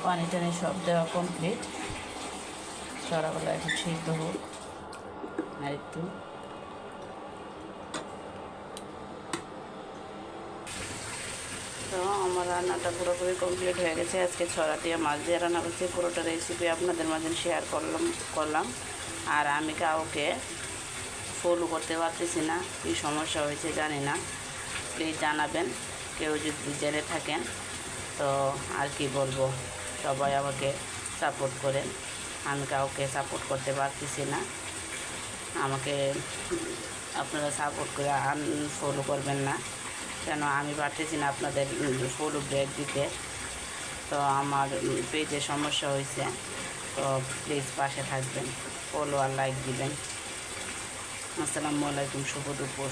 পানি টানি সব দেওয়া কমপ্লিট। ছড়াগুলো এখন সিদ্ধ হোক আর একটু। তো আমার রান্নাটা পুরোপুরি কমপ্লিট হয়ে গেছে। আজকে ছড়া দিয়ে মাছ দিয়ে রান্না করছি। পুরোটা রেসিপি আপনাদের মাঝে শেয়ার করলাম। আর আমি কাউকে ফলো করতে পারতেছি না, কী সমস্যা হয়েছে জানি না, প্লিজ জানাবেন কেউ যদি জেনে থাকেন। তো আর কি বলবো, সবাই আমাকে সাপোর্ট করেন। আমি কাউকে সাপোর্ট করতে পারতেছি না, আমাকে আপনারা সাপোর্ট করে আনফলো করবেন না, কেন আমি পারতেছি না আপনাদের ফলো ব্রেক দিতে। তো আমার পেজে সমস্যা হয়েছে, তো প্লিজ পাশে থাকবেন, ফলো আর লাইক দিবেন। আসসালামু আলাইকুম, শুভ দুপুর।